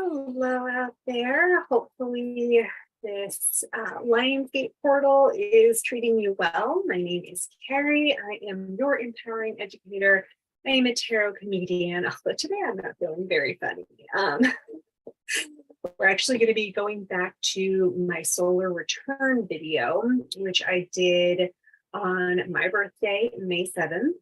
Hello out there. Hopefully, this Lionsgate portal is treating you well. My name is Carrie. I am your empowering educator. I am a tarot comedian, although today I'm not feeling very funny. We're actually going to be going back to my solar return video, which I did on my birthday, May 7th.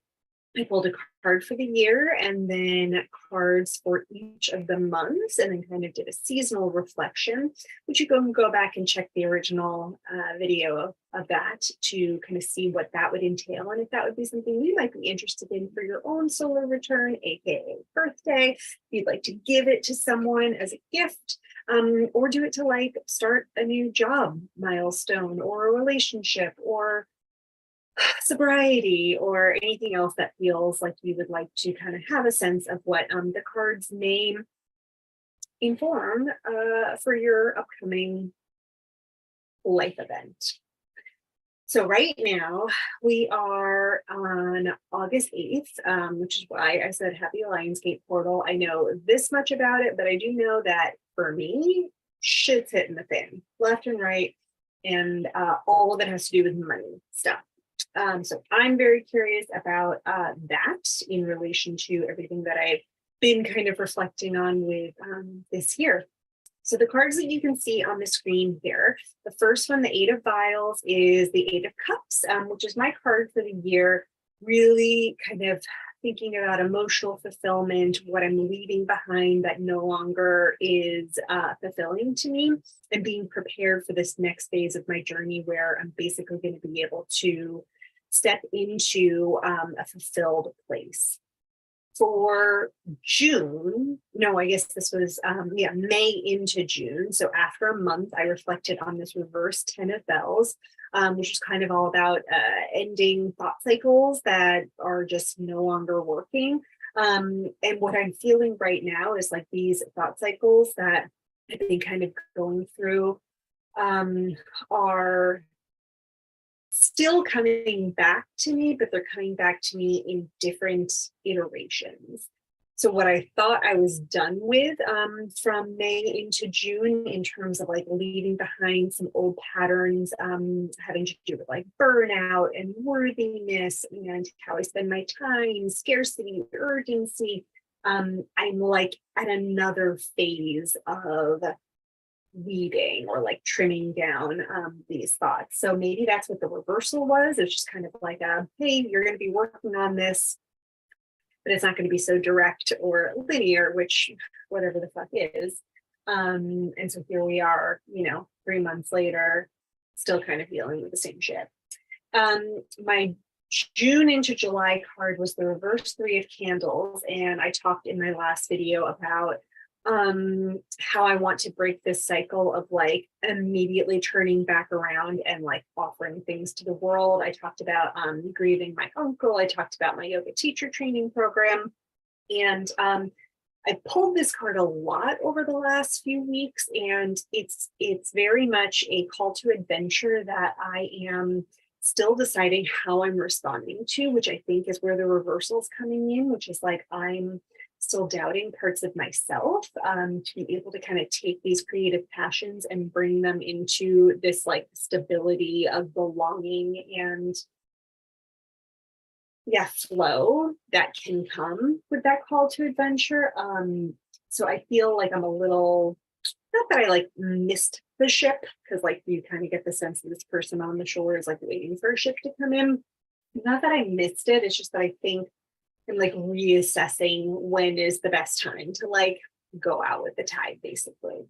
I pulled a card for the year and then cards for each of the months, and then kind of did a seasonal reflection, which you can go back and check the original video of that to kind of see what that would entail and if that would be something you might be interested in for your own solar return, aka birthday. If you'd like to give it to someone as a gift, or do it to like start a new job milestone or a relationship or sobriety or anything else that feels like you would like to kind of have a sense of what the cards may inform for your upcoming life event. So right now we are on August 8th, which is why I said happy Lionsgate portal. I know this much about it, but I do know that for me, shit's hitting the fan left and right, and all of it has to do with money stuff. So I'm very curious about that in relation to everything that I've been kind of reflecting on with this year. So the cards that you can see on the screen here, the first one, the Eight of Vials, is the Eight of Cups, which is my card for the year, really kind of thinking about emotional fulfillment, what I'm leaving behind that no longer is fulfilling to me, and being prepared for this next phase of my journey where I'm basically going to be able to step into a fulfilled place. For June, no, I guess this was, May into June. So after a month, I reflected on this reverse 10 of Bells, which is kind of all about ending thought cycles that are just no longer working. And what I'm feeling right now is like these thought cycles that I've been kind of going through are still coming back to me, but they're coming back to me in different iterations. So what I thought I was done with from May into June in terms of like leaving behind some old patterns having to do with like burnout and worthiness and how I spend my time, scarcity, urgency. I'm like at another phase of weeding or like trimming down these thoughts. So maybe that's what the reversal was. It's just kind of like hey, you're going to be working on this, but it's not going to be so direct or linear, which whatever the fuck is. And so here we are, 3 months later, still kind of dealing with the same shit. My June into July card was the reverse Three of Candles, and I talked in my last video about how I want to break this cycle of like immediately turning back around and like offering things to the world. I talked about grieving my uncle. I talked about my yoga teacher training program. And I pulled this card a lot over the last few weeks, and it's very much a call to adventure that I am still deciding how I'm responding to, which I think is where the reversal is coming in, which is like I'm still doubting parts of myself to be able to kind of take these creative passions and bring them into this like stability of belonging and flow that can come with that call to adventure. So I feel like I'm a little, not that I like missed the ship, because like you kind of get the sense that this person on the shore is like waiting for a ship to come in. Not that I missed it, it's just that I think I'm like reassessing when is the best time to like go out with the tide, basically.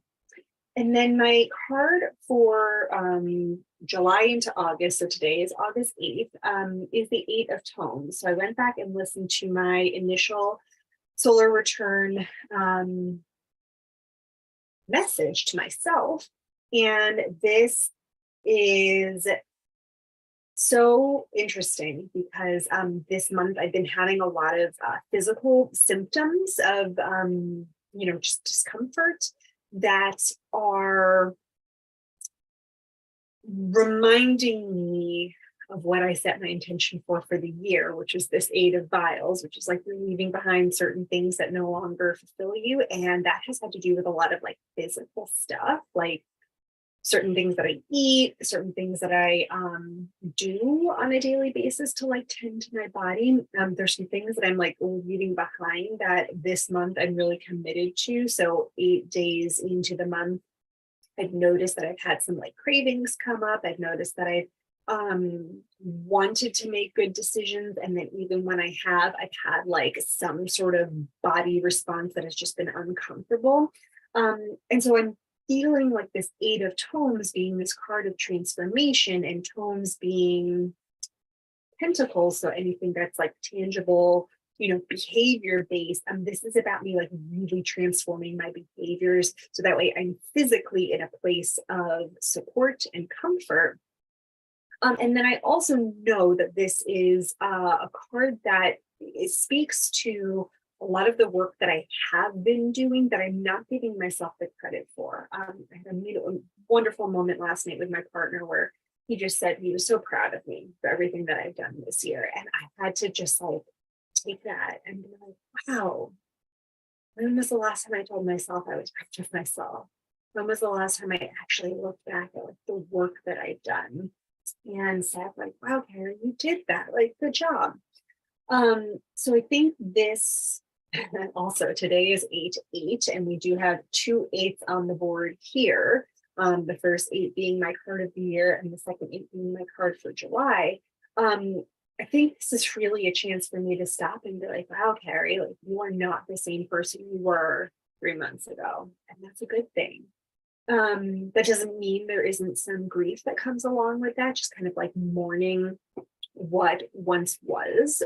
And then my card for July into August, so today is August 8th, is the Eight of Tones. So I went back and listened to my initial solar return message to myself. And this is so interesting because this month I've been having a lot of physical symptoms of, just discomfort that are reminding me of what I set my intention for the year, which is this 8 of Vials, which is like you're leaving behind certain things that no longer fulfill you. And that has had to do with a lot of like physical stuff, like certain things that I eat, certain things that I do on a daily basis to like tend to my body. There's some things that I'm like leaving behind that this month I'm really committed to. So 8 days into the month, I've noticed that I've had some like cravings come up. I've noticed that I've wanted to make good decisions. And then even when I've had like some sort of body response that has just been uncomfortable. And so I'm feeling like this 8 of Tomes being this card of transformation, and Tomes being pentacles. So anything that's like tangible, behavior based. This is about me like really transforming my behaviors so that way I'm physically in a place of support and comfort. And then I also know that this is a card that it speaks to a lot of the work that I have been doing that I'm not giving myself the credit for. I had a wonderful moment last night with my partner where he just said he was so proud of me for everything that I've done this year. And I had to just like take that and be like, wow, when was the last time I told myself I was proud of myself? When was the last time I actually looked back at like the work that I'd done and said like, wow, Karen, you did that, like, good job. So I think this also today is 8/8, and we do have 2/8s on the board here. The first 8 being my card of the year, and the second 8 being my card for July. I think this is really a chance for me to stop and be like, wow, Carrie, like you are not the same person you were 3 months ago. And that's a good thing. That doesn't mean there isn't some grief that comes along with that, just kind of like mourning what once was,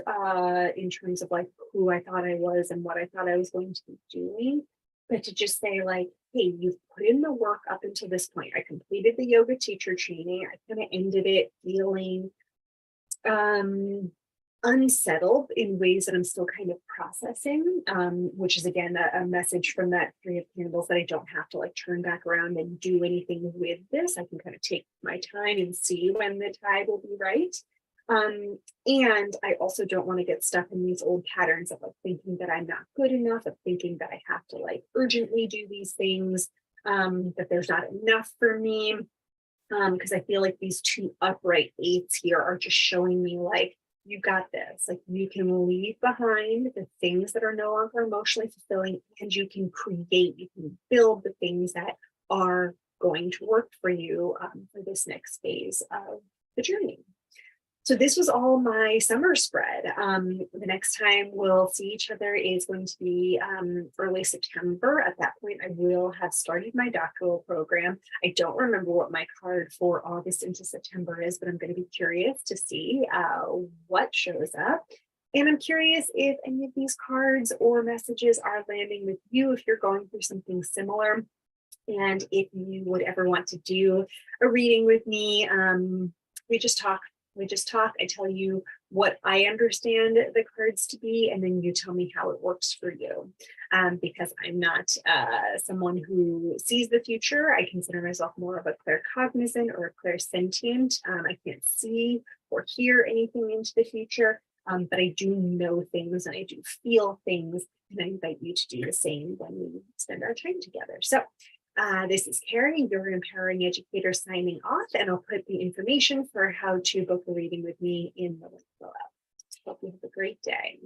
in terms of like who I thought I was and what I thought I was going to be doing. But to just say like, hey, you've put in the work up until this point. I completed the yoga teacher training. I kind of ended it feeling unsettled in ways that I'm still kind of processing, which is again a message from that 3 of Candles that I don't have to like turn back around and do anything with this. I can kind of take my time and see when the tide will be right. And I also don't want to get stuck in these old patterns of like thinking that I'm not good enough, of thinking that I have to like urgently do these things, that there's not enough for me. Because I feel like these 2 upright 8s here are just showing me like, you got this. Like you can leave behind the things that are no longer emotionally fulfilling, and you can build the things that are going to work for you, for this next phase of the journey. So this was all my summer spread. The next time we'll see each other is going to be early September. At that point, I will have started my doctoral program. I don't remember what my card for August into September is, but I'm going to be curious to see what shows up. And I'm curious if any of these cards or messages are landing with you, if you're going through something similar, and if you would ever want to do a reading with me. We just talk. I tell you what I understand the cards to be, and then you tell me how it works for you. Because I'm not someone who sees the future. I consider myself more of a claircognizant or a clairsentient. I can't see or hear anything into the future, but I do know things and I do feel things, and I invite you to do the same when we spend our time together. So this is Carrie, your empowering educator, signing off, and I'll put the information for how to book a reading with me in the link below. Hope you have a great day.